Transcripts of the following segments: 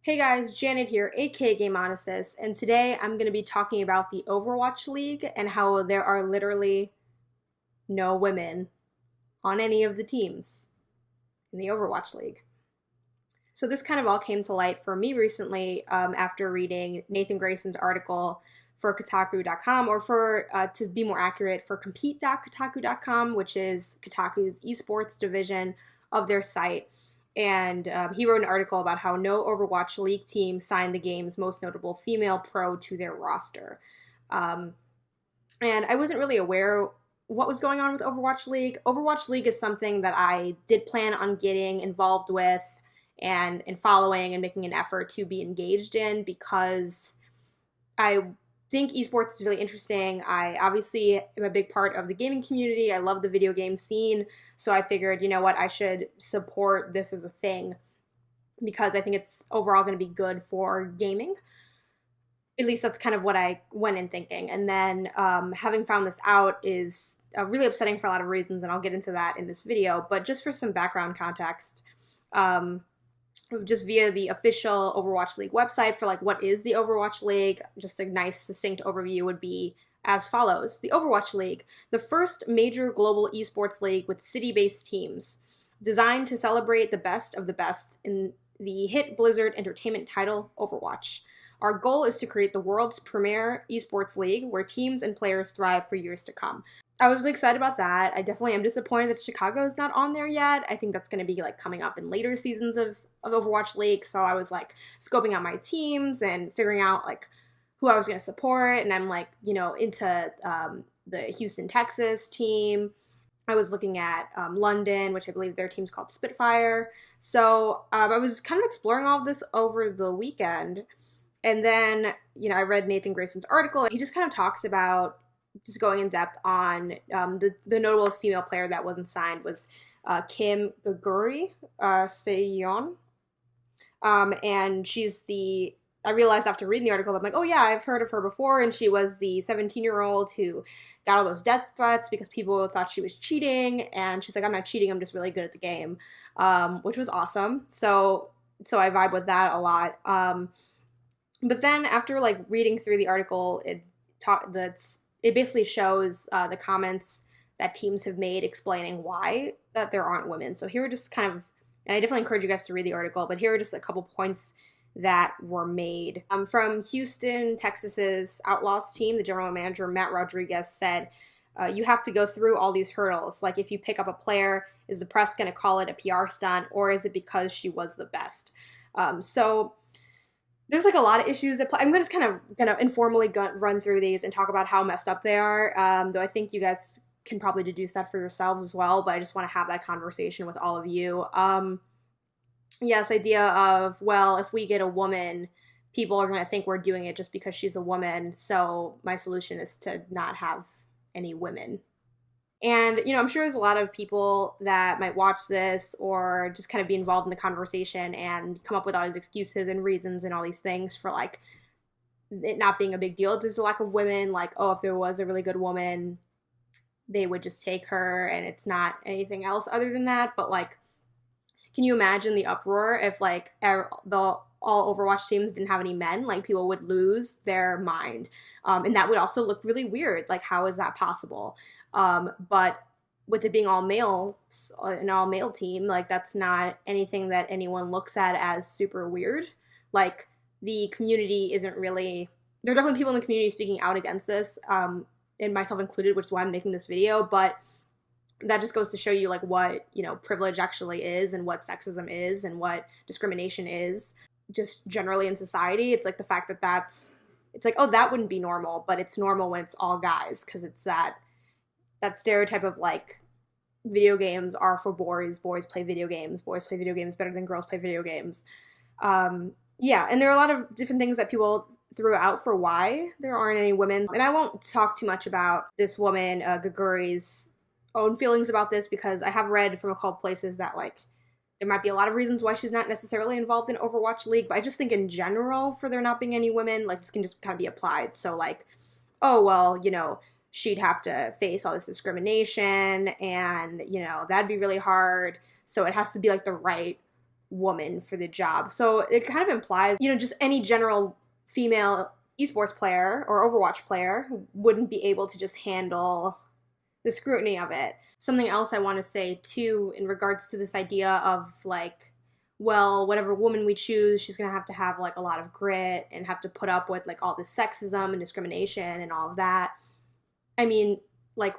Hey guys, Janet here, aka Gameonysus, and today I'm going to be talking about the Overwatch League and how there are literally no women on any of the teams in the Overwatch League. So this kind of all came to light for me recently after reading Nathan Grayson's article for Kotaku.com, or to be more accurate, for Compete.Kotaku.com, which is Kotaku's esports division of their site. And he wrote an article about how no Overwatch League team signed the game's most notable female pro to their roster. And I wasn't really aware what was going on with Overwatch League. Overwatch League is something that I did plan on getting involved with and following and making an effort to be engaged in, because I think esports is really interesting. I obviously am a big part of the gaming community. I love the video game scene. So I figured, you know what, I should support this as a thing because I think it's overall going to be good for gaming. At least that's kind of what I went in thinking. And then having found this out is really upsetting for a lot of reasons, and I'll get into that in this video. But just for some background context, just via the official Overwatch League website for like what is the Overwatch League, just a nice succinct overview would be as follows. The Overwatch League, the first major global esports league with city-based teams, designed to celebrate the best of the best in the hit Blizzard entertainment title Overwatch. Our goal is to create the world's premier esports league where teams and players thrive for years to come. I was really excited about that. I definitely am disappointed that Chicago is not on there yet. I think that's going to be like coming up in later seasons of Overwatch League. So I was like scoping out my teams and figuring out like who I was going to support. And I'm like, into the Houston, Texas team. I was looking at London, which I believe their team's called Spitfire. So I was kind of exploring all of this over the weekend. And then, I read Nathan Grayson's article. He just kind of talks about just going in depth on the notable female player that wasn't signed was Kim Gaguri Seyon. And she's I realized after reading the article, I'm like, oh yeah, I've heard of her before. And she was the 17-year-old who got all those death threats because people thought she was cheating. And she's like, I'm not cheating, I'm just really good at the game, which was awesome. So I vibe with that a lot. But then after like reading through the article, it basically shows the comments that teams have made explaining why that there aren't women. So here are just kind of, and I definitely encourage you guys to read the article, but here are just a couple points that were made. From Houston, Texas's Outlaws team, the general manager, Matt Rodriguez, said, you have to go through all these hurdles. Like if you pick up a player, is the press going to call it a PR stunt, or is it because she was the best? So there's like a lot of issues that I'm just kind of going to informally run through these and talk about how messed up they are. Though I think you guys can probably deduce that for yourselves as well, but I just want to have that conversation with all of you. This idea of, well, if we get a woman, people are going to think we're doing it just because she's a woman. So my solution is to not have any women. And, I'm sure there's a lot of people that might watch this or just kind of be involved in the conversation and come up with all these excuses and reasons and all these things for, like, it not being a big deal. There's a lack of women, like, oh, if there was a really good woman, they would just take her and it's not anything else other than that. But, like, can you imagine the uproar if, like, all Overwatch teams didn't have any men? Like, people would lose their mind. And that would also look really weird. Like, how is that possible? But with it being all male, an all male team, like that's not anything that anyone looks at as super weird. Like the community isn't really, there are definitely people in the community speaking out against this, and myself included, which is why I'm making this video. But that just goes to show you like what, privilege actually is and what sexism is and what discrimination is just generally in society. It's like the fact that it's like, oh, that wouldn't be normal, but it's normal when it's all guys, because it's that stereotype of like video games are for boys play video games better than girls play video games. And there are a lot of different things that people threw out for why there aren't any women. And I won't talk too much about this woman, Gaguri's own feelings about this, because I have read from a couple places that like there might be a lot of reasons why she's not necessarily involved in Overwatch League, but I just think in general for there not being any women, like this can just kind of be applied. So like, oh, well, she'd have to face all this discrimination and, that'd be really hard. So it has to be like the right woman for the job. So it kind of implies, just any general female esports player or Overwatch player wouldn't be able to just handle the scrutiny of it. Something else I want to say too in regards to this idea of like, well, whatever woman we choose, she's going to have like a lot of grit and have to put up with like all this sexism and discrimination and all of that. I mean, like,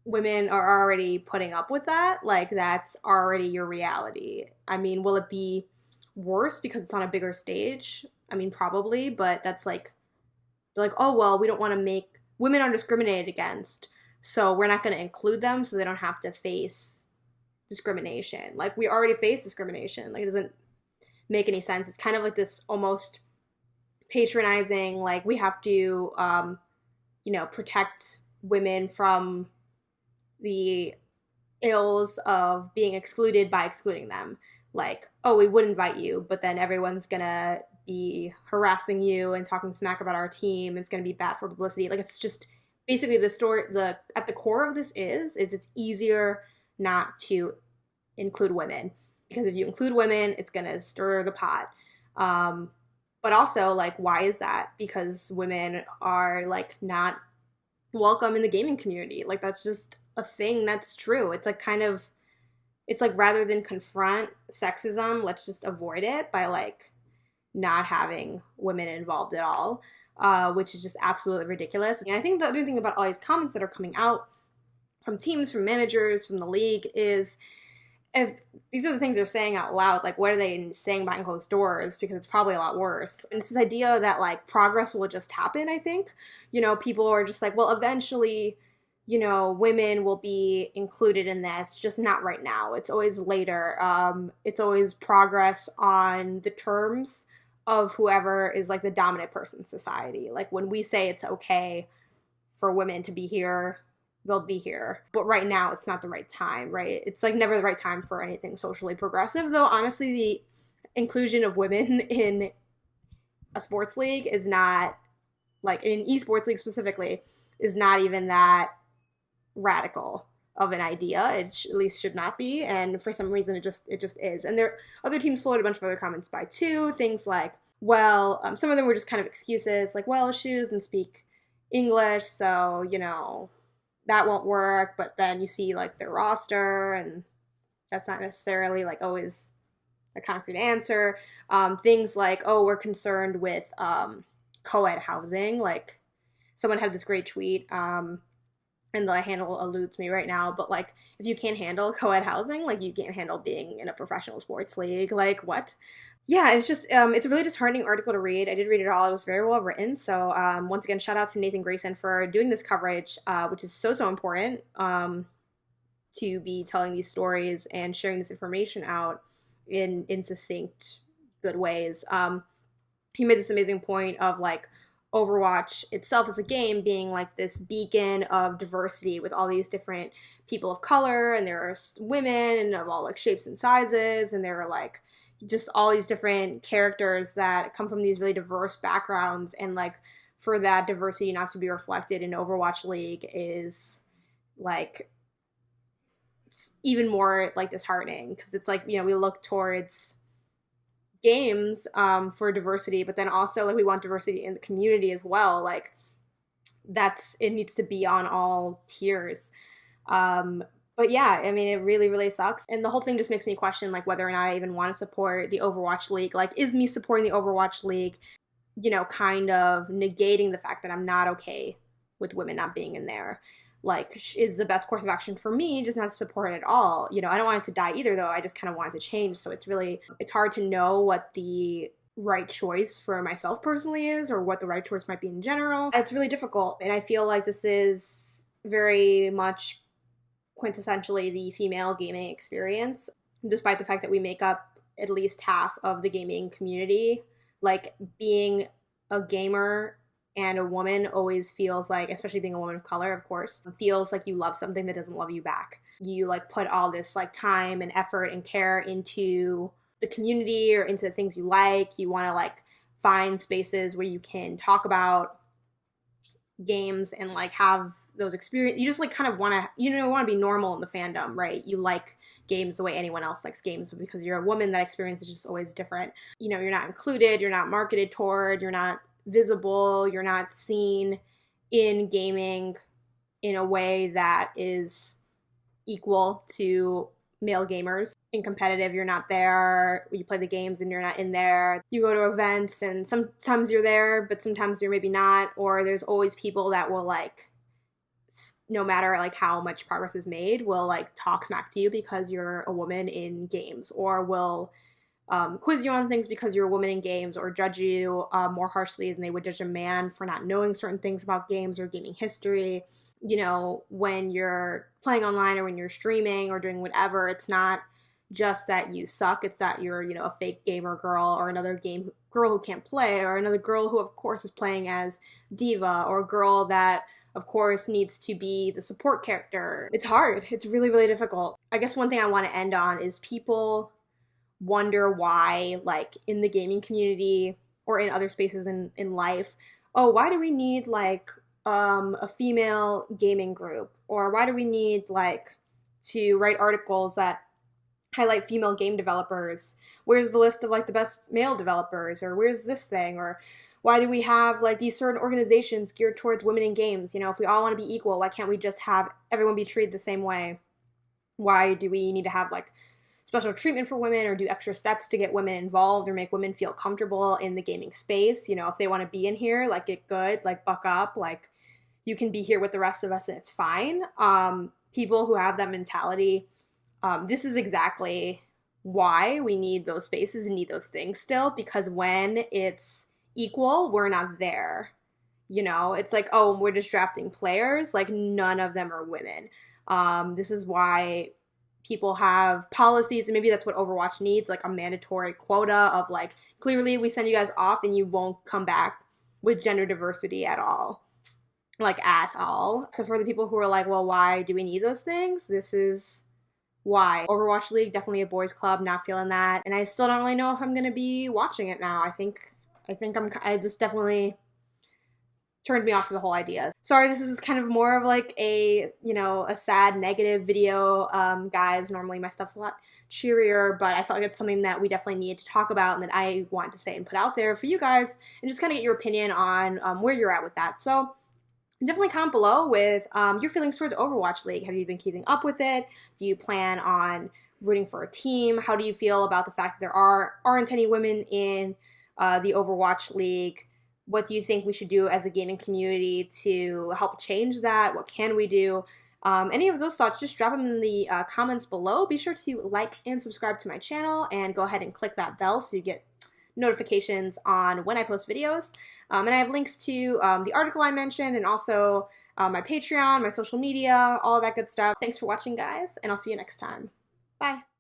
women are already putting up with that. Like, that's already your reality. I mean, will it be worse because it's on a bigger stage? I mean, probably, but that's like, they're like, oh, well, we don't want to make women are discriminated against, so we're not going to include them so they don't have to face discrimination. Like, we already face discrimination. Like, it doesn't make any sense. It's kind of like this almost patronizing, like, we have to, protect women from the ills of being excluded by excluding them. Like, oh, we would invite you, but then everyone's gonna be harassing you and talking smack about our team. It's gonna be bad for publicity. Like, it's just basically the story. At the core of this is it's easier not to include women, because if you include women, it's gonna stir the pot. But also, like, why is that? Because women are like not welcome in the gaming community. Like, that's just a thing that's true. It's like it's like rather than confront sexism, let's just avoid it by like not having women involved at all, which is just absolutely ridiculous. And I think the other thing about all these comments that are coming out from teams, from managers, from the league is, if these are the things they're saying out loud, like, what are they saying behind closed doors? Because it's probably a lot worse. And it's this idea that like progress will just happen, I think. People are just like, well, eventually, women will be included in this, just not right now. It's always later. It's always progress on the terms of whoever is like the dominant person in society. Like, when we say it's okay for women to be here, they'll be here. But right now, it's not the right time, right? It's like never the right time for anything socially progressive. Though, honestly, the inclusion of women in a sports league is not, like, in an esports league specifically, is not even that radical of an idea. It at least should not be. And for some reason, it just is. And there other teams floated a bunch of other comments by too. Things like, well, some of them were just kind of excuses. Like, well, she doesn't speak English, so, that won't work. But then you see like their roster, and that's not necessarily like always a concrete answer. Things like, oh, we're concerned with co-ed housing. Like, someone had this great tweet, and the handle eludes me right now, but like, if you can't handle co-ed housing, like, you can't handle being in a professional sports league. Like, what? Yeah, it's just, it's a really disheartening article to read. I did read it all. It was very well written. So once again, shout out to Nathan Grayson for doing this coverage, which is so important, to be telling these stories and sharing this information out in succinct, good ways. He made this amazing point of like, Overwatch itself as a game being like this beacon of diversity with all these different people of color, and there are women and of all like shapes and sizes, and there are like just all these different characters that come from these really diverse backgrounds, and like, for that diversity not to be reflected in Overwatch League is like even more like disheartening, because it's like, we look towards games for diversity, but then also like we want diversity in the community as well. Like, it needs to be on all tiers. But yeah, I mean, it really, really sucks. And the whole thing just makes me question like whether or not I even want to support the Overwatch League. Like, is me supporting the Overwatch League, kind of negating the fact that I'm not okay with women not being in there? Like, is the best course of action for me just not to support it at all? I don't want it to die either, though. I just kind of want it to change. So it's hard to know what the right choice for myself personally is, or what the right choice might be in general. It's really difficult. And I feel like this is very much quintessentially the female gaming experience, despite the fact that we make up at least half of the gaming community. Like, being a gamer and a woman always feels like, especially being a woman of color, of course, feels like you love something that doesn't love you back. You like put all this like time and effort and care into the community or into the things you like. You want to like find spaces where you can talk about games and like have those experience. You just like kind of want to, want to be normal in the fandom, right? You like games the way anyone else likes games, but because you're a woman, that experience is just always different. You're not included, you're not marketed toward, you're not visible, you're not seen in gaming in a way that is equal to male gamers. In competitive, you're not there. You play the games and you're not in there. You go to events and sometimes you're there, but sometimes you're maybe not. Or there's always people that will like, no matter like how much progress is made, will like talk smack to you because you're a woman in games, or will quiz you on things because you're a woman in games, or judge you more harshly than they would judge a man for not knowing certain things about games or gaming history. When you're playing online or when you're streaming or doing whatever, it's not just that you suck, it's that you're, a fake gamer girl, or another game girl who can't play, or another girl who of course is playing as diva, or a girl that of course needs to be the support character. It's hard. It's really, really difficult. I guess one thing I want to end on is people wonder why, like in the gaming community or in other spaces in life, oh, why do we need like a female gaming group? Or why do we need like to write articles that highlight female game developers? Where's the list of like the best male developers? Or where's this thing? Or why do we have like these certain organizations geared towards women in games? If we all want to be equal, why can't we just have everyone be treated the same way? Why do we need to have like special treatment for women, or do extra steps to get women involved or make women feel comfortable in the gaming space? If they want to be in here, like get good, like buck up, like you can be here with the rest of us and it's fine. People who have that mentality, this is exactly why we need those spaces and need those things still, because when it's equal, we're not there. It's like, oh, we're just drafting players, like none of them are women. This is why people have policies, and maybe that's what Overwatch needs, like a mandatory quota of like, clearly we send you guys off and you won't come back with gender diversity at all. Like at all. So for the people who are like, well, why do we need those things? This is why. Overwatch League, definitely a boys club, not feeling that. And I still don't really know if I'm going to be watching it now. I just definitely turned me off to the whole idea. Sorry, this is kind of more of like a sad, negative video, guys. Normally my stuff's a lot cheerier, but I felt like it's something that we definitely needed to talk about and that I want to say and put out there for you guys, and just kind of get your opinion on where you're at with that. So definitely comment below with your feelings towards Overwatch League. Have you been keeping up with it? Do you plan on rooting for a team? How do you feel about the fact that there aren't any women in the Overwatch League? What do you think we should do as a gaming community to help change that? What can we do? Any of those thoughts, just drop them in the comments below. Be sure to like and subscribe to my channel, and go ahead and click that bell so you get notifications on when I post videos. And I have links to the article I mentioned, and also my Patreon, my social media, all that good stuff. Thanks for watching, guys, and I'll see you next time. Bye.